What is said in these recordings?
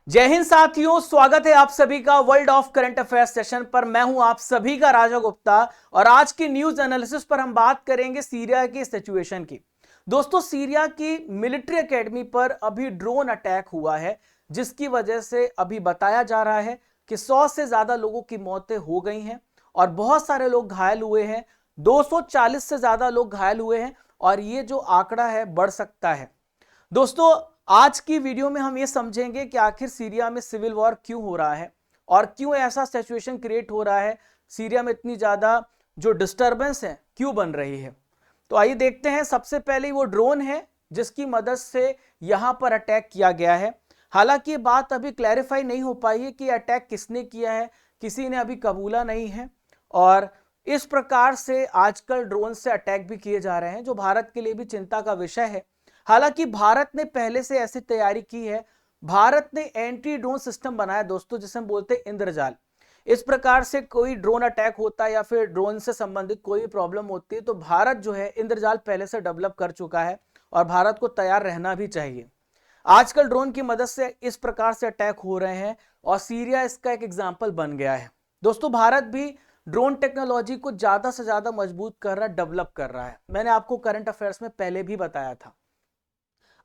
जय हिंद साथियों, स्वागत है आप सभी का world of current affairs session पर। मैं हूं आप सभी का राजा गुप्ता और आज की न्यूज एनालिसिस पर हम बात करेंगे सीरिया की सिचुएशन की। दोस्तों, सीरिया की मिलिट्री एकेडमी पर अभी ड्रोन अटैक हुआ है, जिसकी वजह से अभी बताया जा रहा है कि 100 से ज्यादा लोगों की मौतें हो गई हैं और बहुत सारे लोग घायल हुए हैं। 240 से ज्यादा लोग घायल हुए हैं और ये जो आंकड़ा है बढ़ सकता है। दोस्तों, आज की वीडियो में हम ये समझेंगे कि आखिर सीरिया में सिविल वॉर क्यों हो रहा है और क्यों ऐसा सिचुएशन क्रिएट हो रहा है। सीरिया में इतनी ज्यादा जो डिस्टरबेंस है क्यों बन रही है। तो आइए देखते हैं। सबसे पहले वो ड्रोन है जिसकी मदद से यहां पर अटैक किया गया है। हालांकि ये बात अभी क्लैरिफाई नहीं हो पाई है कि अटैक किसने किया है, किसी ने अभी कबूला नहीं है। और इस प्रकार से आजकल ड्रोन से अटैक भी किए जा रहे हैं, जो भारत के लिए भी चिंता का विषय है। हालांकि भारत ने पहले से ऐसी तैयारी की है। भारत ने एंटी ड्रोन सिस्टम बनाया दोस्तों, जिसे हम बोलते हैं इंद्रजाल। इस प्रकार से कोई ड्रोन अटैक होता है या फिर ड्रोन से संबंधित कोई प्रॉब्लम होती है तो भारत जो है इंद्रजाल पहले से डेवलप कर चुका है और भारत को तैयार रहना भी चाहिए। आजकल ड्रोन की मदद से इस प्रकार से अटैक हो रहे हैं और सीरिया इसका एक एग्जाम्पल बन गया है। दोस्तों, भारत भी ड्रोन टेक्नोलॉजी को ज्यादा से ज्यादा मजबूत कर रहा है, डेवलप कर रहा है। मैंने आपको करंट अफेयर्स में पहले भी बताया था।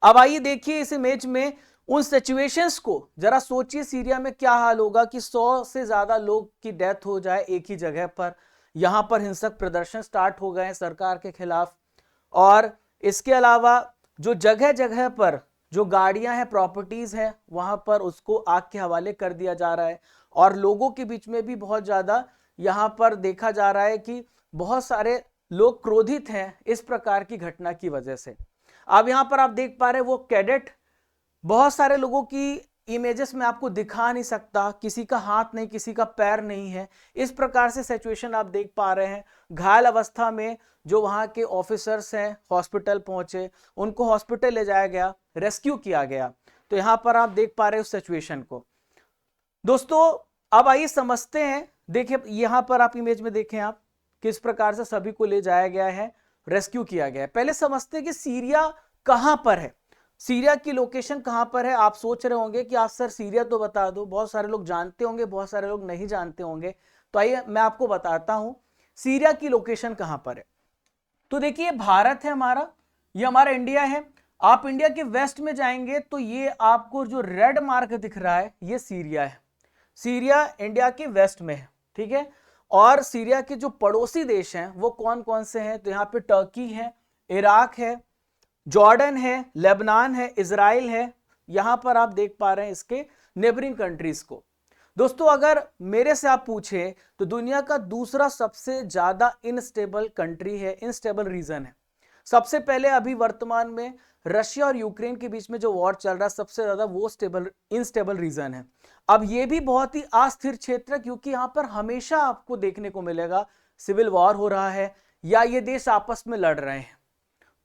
अब आइए देखिए इस इमेज में उन सिचुएशंस को, जरा सोचिए सीरिया में क्या हाल होगा कि 100 से ज्यादा लोग की डेथ हो जाए एक ही जगह पर। यहां पर हिंसक प्रदर्शन स्टार्ट हो गए हैं सरकार के खिलाफ। और इसके अलावा जो जगह जगह पर जो गाड़ियां हैं, प्रॉपर्टीज हैं, वहां पर उसको आग के हवाले कर दिया जा रहा है। और लोगों के बीच में भी बहुत ज्यादा यहां पर देखा जा रहा है कि बहुत सारे लोग क्रोधित हैं इस प्रकार की घटना की वजह से। अब यहां पर आप देख पा रहे हैं वो कैडेट, बहुत सारे लोगों की इमेजेस में आपको दिखा नहीं सकता, किसी का हाथ नहीं, किसी का पैर नहीं है। इस प्रकार से सिचुएशन आप देख पा रहे हैं। घायल अवस्था में जो वहां के ऑफिसर्स हैं हॉस्पिटल पहुंचे, उनको हॉस्पिटल ले जाया गया, रेस्क्यू किया गया। तो यहां पर आप देख पा रहे हो उस सिचुएशन को। दोस्तों, अब आइए समझते हैं। देखिए यहां पर आप इमेज में देखें आप किस प्रकार से सभी को ले जाया गया है, रेस्क्यू किया गया है। पहले समझते हैं कि सीरिया कहां पर है, सीरिया की लोकेशन कहां पर है। आप सोच रहे होंगे कि आप सर सीरिया तो बता दो, बहुत सारे लोग जानते होंगे, बहुत सारे लोग नहीं जानते होंगे। तो आइए मैं आपको बताता हूं सीरिया की लोकेशन कहां पर है। तो देखिए भारत है हमारा, ये हमारा इंडिया है। आप इंडिया के वेस्ट में जाएंगे तो ये आपको जो रेड मार्क दिख रहा है ये सीरिया है। सीरिया इंडिया के वेस्ट में है, ठीक है। और सीरिया के जो पड़ोसी देश हैं वो कौन कौन से हैं, तो यहां पे टर्की है, इराक है, जॉर्डन है, लेबनान है, इजराइल है। यहां पर आप देख पा रहे हैं इसके नेबरिंग कंट्रीज को। दोस्तों, अगर मेरे से आप पूछे तो दुनिया का दूसरा सबसे ज्यादा इनस्टेबल कंट्री है, इनस्टेबल रीजन है। सबसे पहले अभी वर्तमान में रशिया और यूक्रेन के बीच में जो वॉर चल रहा है, सबसे ज्यादा वो इनस्टेबल रीजन है। अब ये भी बहुत ही अस्थिर क्षेत्र है, क्योंकि यहां पर हमेशा आपको देखने को मिलेगा सिविल वॉर हो रहा है या ये देश आपस में लड़ रहे हैं।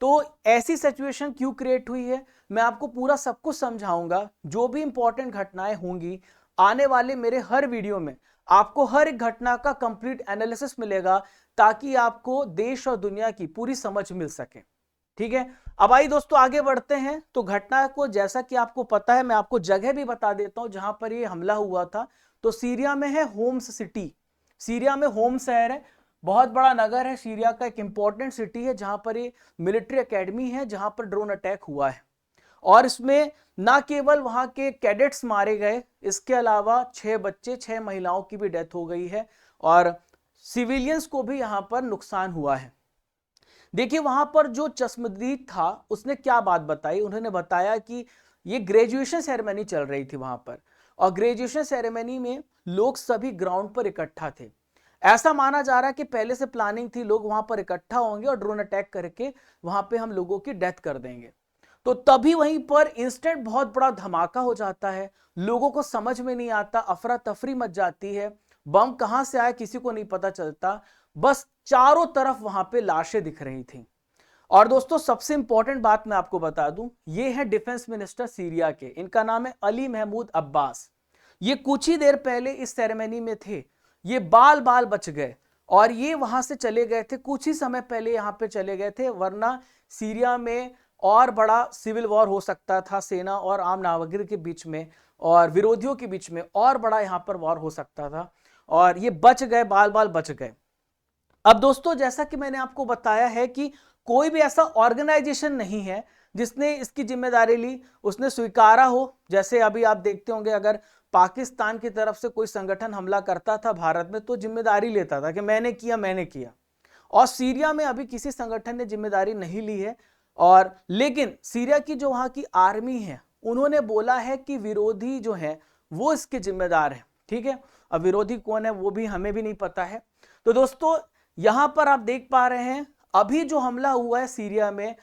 तो ऐसी सिचुएशन क्यों क्रिएट हुई है, मैं आपको पूरा सब कुछ समझाऊंगा। जो भी इंपॉर्टेंट घटनाएं होंगी आने वाले मेरे हर वीडियो में, आपको हर एक घटना का कंप्लीट एनालिसिस मिलेगा, ताकि आपको देश और दुनिया की पूरी समझ मिल सके। ठीक है। अब आइए दोस्तों आगे बढ़ते हैं। तो घटना को जैसा कि आपको पता है, मैं आपको जगह भी बता देता हूं जहां पर यह हमला हुआ था। तो सीरिया में है होम्स सिटी, सीरिया में होम शहर है, बहुत बड़ा नगर है, सीरिया का एक इंपॉर्टेंट सिटी है जहां पर ये मिलिट्री एकेडमी है, जहां पर ड्रोन अटैक हुआ है। और इसमें ना केवल वहां के कैडेट्स मारे गए, इसके अलावा 6 बच्चे, 6 महिलाओं की भी डेथ हो गई है और सिविलियंस को भी यहां पर नुकसान हुआ है। देखिए वहां पर जो चश्मदीद था उसने क्या बात बताई, उन्होंने बताया कि ये ग्रेजुएशन सेरेमनी चल रही थी वहां पर, और ग्रेजुएशन सेरेमनी में लोग सभी ग्राउंड पर इकट्ठा थे। ऐसा माना जा रहा है कि पहले से प्लानिंग थी, लोग वहां पर इकट्ठा होंगे और ड्रोन अटैक करके वहां पे हम लोगों की डेथ कर देंगे। तो तभी वहीं पर इंस्टेंट बहुत बड़ा धमाका हो जाता है, लोगों को समझ में नहीं आता, अफरा तफरी मच जाती है, बम कहां से आया किसी को नहीं पता चलता, बस चारों तरफ वहां पे लाशें दिख रही थी। और दोस्तों सबसे इंपॉर्टेंट बात मैं आपको बता दूं, ये है डिफेंस मिनिस्टर सीरिया के, इनका नाम है अली महमूद अब्बास। ये कुछ ही देर पहले इस सेरेमनी में थे, ये बाल बाल बच गए और ये वहां से चले गए थे, कुछ ही समय पहले यहां पे चले गए थे, वरना सीरिया में और बड़ा सिविल वॉर हो सकता था सेना और आम नागरिक के बीच में और विरोधियों के बीच में, और बड़ा यहां पर वॉर हो सकता था, और ये बच गए, बाल बाल बच गए। अब दोस्तों जैसा कि मैंने आपको बताया है कि कोई भी ऐसा ऑर्गेनाइजेशन नहीं है जिसने इसकी जिम्मेदारी ली, उसने स्वीकारा हो। जैसे अभी आप देखते होंगे अगर पाकिस्तान की तरफ से कोई संगठन हमला करता था भारत में तो जिम्मेदारी लेता था कि मैंने किया मैंने किया। और सीरिया में अभी किसी संगठन ने जिम्मेदारी नहीं ली है, और लेकिन सीरिया की जो वहां की आर्मी है उन्होंने बोला है कि विरोधी जो है वो इसके जिम्मेदार है। ठीक है, अब विरोधी कौन है वो भी हमें भी नहीं पता है। तो दोस्तों यहां पर आप देख पा रहे हैं अभी जो हमला हुआ है सीरिया में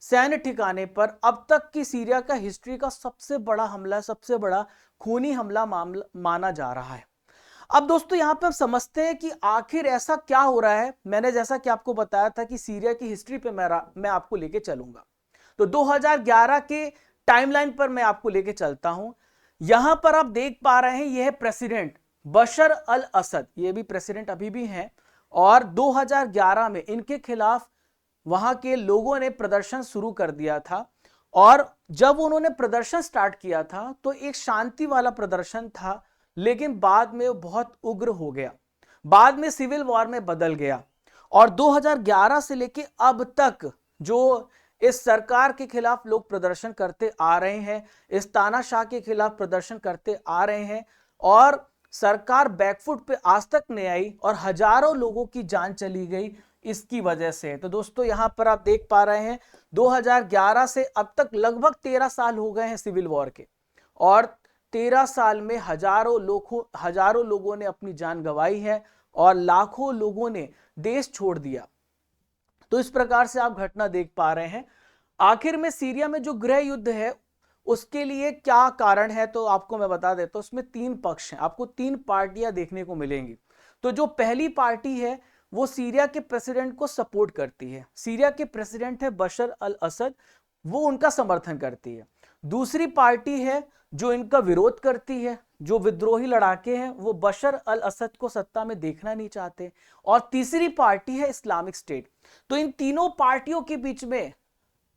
सैन्य ठिकाने पर, अब तक की सीरिया का हिस्ट्री का सबसे बड़ा हमला, सबसे बड़ा खूनी हमला माना जा रहा है। अब दोस्तों यहां पर हम समझते हैं कि आखिर ऐसा क्या हो रहा है। मैंने जैसा कि आपको बताया था कि सीरिया की हिस्ट्री पे मैं आपको लेके चलूंगा, तो 2011 के टाइमलाइन पर मैं आपको लेके चलता हूं। यहां पर आप देख पा रहे हैं यह प्रेसिडेंट बशर अल असद, ये भी प्रेसिडेंट अभी भी हैं, और 2011 में इनके खिलाफ वहां के लोगों ने प्रदर्शन शुरू कर दिया था। और जब उन्होंने प्रदर्शन स्टार्ट किया था तो एक शांति वाला प्रदर्शन था, लेकिन बाद में वो बहुत उग्र हो गया, बाद में सिविल वॉर में बदल गया। और 2011 से लेके अब तक जो इस सरकार के खिलाफ लोग प्रदर्शन करते आ रहे हैं, इस तानाशाह के खिलाफ प्रदर्शन करते आ रहे हैं, और सरकार बैकफुट पे आज तक नहीं आई और हजारों लोगों की जान चली गई इसकी वजह से। तो दोस्तों यहां पर आप देख पा रहे हैं 2011 से अब तक लगभग 13 साल हो गए हैं सिविल वॉर के, और 13 साल में हजारों लोगों ने अपनी जान गंवाई है और लाखों लोगों ने देश छोड़ दिया। तो इस प्रकार से आप घटना देख पा रहे हैं। आखिर में सीरिया में जो गृह युद्ध है उसके लिए क्या कारण है, तो आपको मैं बता देता हूं। उसमें 3 पक्ष हैं, आपको 3 पार्टियां देखने को मिलेंगी। तो जो पहली पार्टी है वो सीरिया के प्रेसिडेंट को सपोर्ट करती है, सीरिया के प्रेसिडेंट है बशर अल असद, वो उनका समर्थन करती है। दूसरी पार्टी है जो इनका विरोध करती है, जो विद्रोही लड़ाके हैं वो बशर अल असद को सत्ता में देखना नहीं चाहते। और तीसरी पार्टी है इस्लामिक स्टेट। तो इन तीनों पार्टियों के बीच में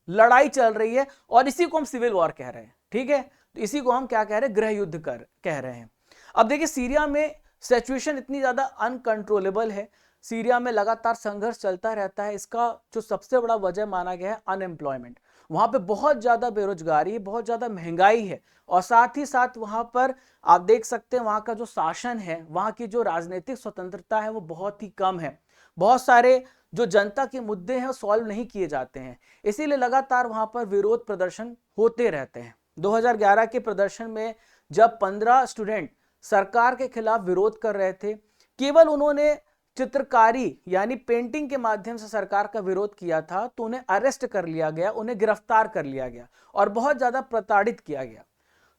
लड़ाई चल रही है और इसी को हम सिविल वॉर कह रहे हैं। ठीक है, तो इसी को हम क्या कह रहे हैं, गृह युद्ध कह रहे हैं। अब देखिए सीरिया में सिचुएशन इतनी ज्यादा अनकंट्रोलेबल है, सीरिया में लगातार संघर्ष चलता रहता है। इसका जो सबसे बड़ा वजह माना गया है अनएम्प्लॉयमेंट। वहां पे बहुत ज्यादा बेरोजगारी है, बहुत ज्यादा महंगाई है, और साथ ही साथ वहां पर आप देख सकते हैं वहां का जो शासन है, वहां की जो राजनीतिक स्वतंत्रता है वो बहुत ही कम है। बहुत सारे जो जनता के मुद्दे हैं वो सॉल्व नहीं किए जाते हैं, इसीलिए लगातार वहां पर विरोध प्रदर्शन होते रहते हैं। 2011 के प्रदर्शन में जब 15 स्टूडेंट सरकार के खिलाफ विरोध कर रहे थे, केवल उन्होंने चित्रकारी यानी पेंटिंग के माध्यम से सरकार का विरोध किया था, तो उन्हें अरेस्ट कर लिया गया, उन्हें गिरफ्तार कर लिया गया और बहुत ज्यादा प्रताड़ित किया गया।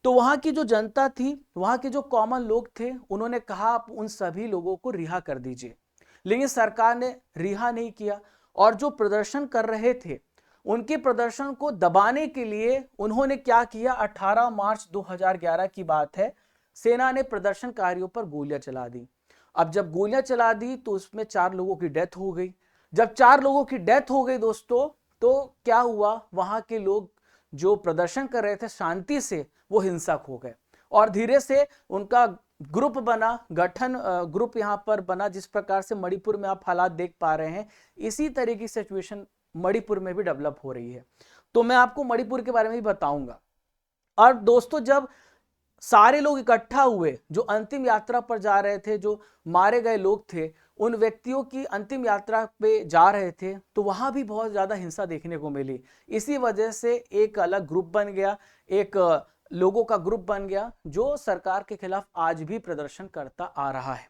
तो वहां की जो जनता थी, वहां के जो कॉमन लोग थे, उन्होंने कहा आप उन सभी लोगों को रिहा कर दीजिए, लेकिन सरकार ने रिहा नहीं किया। और जो प्रदर्शन कर रहे थे उनके प्रदर्शन को दबाने के लिए उन्होंने क्या किया, 18 मार्च 2011 की बात है, सेना ने प्रदर्शनकारियों पर गोलियां चला दी। अब जब गोलियां चला दी तो उसमें 4 लोगों की डेथ हो गई। जब 4 लोगों की डेथ हो गई दोस्तों, तो क्या हुआ, वहां के लोग जो प्रदर्शन कर रहे थे शांति से, वो हिंसक हो गए और धीरे से उनका ग्रुप बना, ग्रुप यहां पर बना। जिस प्रकार से मणिपुर में आप हालात देख पा रहे हैं, इसी तरह की सिचुएशन मणिपुर में भी डेवलप हो रही है। तो मैं आपको मणिपुर के बारे में भी बताऊंगा। और दोस्तों जब सारे लोग इकट्ठा हुए, जो अंतिम यात्रा पर जा रहे थे, जो मारे गए लोग थे, उन व्यक्तियों की अंतिम यात्रा पे जा रहे थे, तो वहां भी बहुत ज्यादा हिंसा देखने को मिली। इसी वजह से एक अलग ग्रुप बन गया, एक लोगों का ग्रुप बन गया जो सरकार के खिलाफ आज भी प्रदर्शन करता आ रहा है।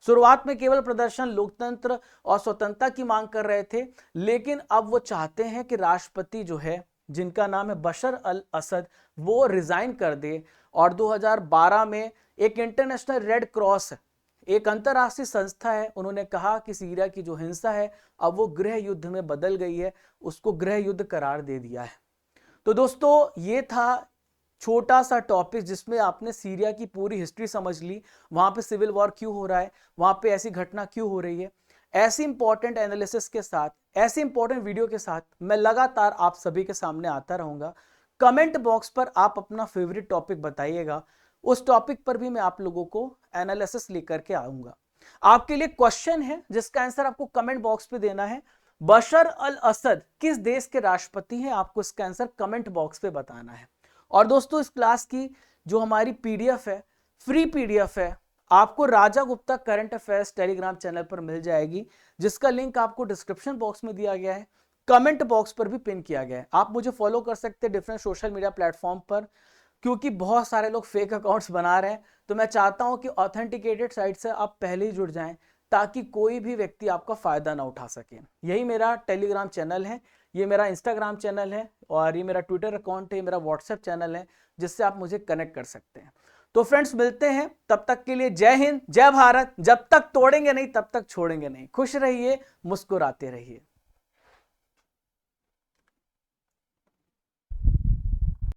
शुरुआत में केवल प्रदर्शन लोकतंत्र और स्वतंत्रता की मांग कर रहे थे, लेकिन अब वो चाहते हैं कि राष्ट्रपति जो है, जिनका नाम है बशर अल असद, वो रिजाइन कर दे। और 2012 में एक इंटरनेशनल रेड क्रॉस, एक अंतरराष्ट्रीय संस्था है, उन्होंने कहा कि सीरिया की जो हिंसा है अब वो गृह युद्ध में बदल गई है, उसको गृह युद्ध करार दे दिया है। तो दोस्तों ये था छोटा सा टॉपिक जिसमें आपने सीरिया की पूरी हिस्ट्री समझ ली, वहां पे सिविल वॉर क्यों हो रहा है, वहां पे ऐसी घटना क्यों हो रही है। ऐसी इंपॉर्टेंट एनालिसिस के साथ, ऐसी इंपॉर्टेंट वीडियो के साथ मैं लगातार आप सभी के सामने आता रहूंगा। कमेंट बॉक्स पर आप अपना फेवरेट टॉपिक बताइएगा, उस टॉपिक पर भी मैं आप लोगों को एनालिसिस लेकर के आऊंगा। आपके लिए क्वेश्चन है जिसका आंसर आपको कमेंट बॉक्स पे देना है। बशर अल असद किस देश के राष्ट्रपति हैं, आपको इसका आंसर कमेंट बॉक्स पे बताना है। और दोस्तों, इस क्लास की जो हमारी पीडीएफ है, फ्री पीडीएफ है, आपको Raja Gupta current affairs Telegram channel पर मिल जाएगी, जिसका लिंक आपको डिस्क्रिप्शन बॉक्स में दिया गया है, कमेंट बॉक्स पर भी पिन किया गया है। आप मुझे फॉलो कर सकते हैं डिफरेंट सोशल मीडिया प्लेटफॉर्म पर, क्योंकि बहुत सारे लोग फेक अकाउंट्स बना रहे हैं, तो मैं चाहता हूं कि ऑथेंटिकेटेड साइट से आप पहले ही जुड़ जाएं, ताकि कोई भी व्यक्ति आपका फायदा ना उठा सके। यही मेरा टेलीग्राम चैनल है, ये मेरा इंस्टाग्राम चैनल है, और ये मेरा ट्विटर अकाउंट है, ये मेरा व्हाट्सएप चैनल है, जिससे आप मुझे कनेक्ट कर सकते हैं। तो फ्रेंड्स, मिलते हैं, तब तक के लिए जय हिंद, जय भारत। जब तक तोड़ेंगे नहीं तब तक छोड़ेंगे नहीं। खुश रहिए, मुस्कुराते रहिए।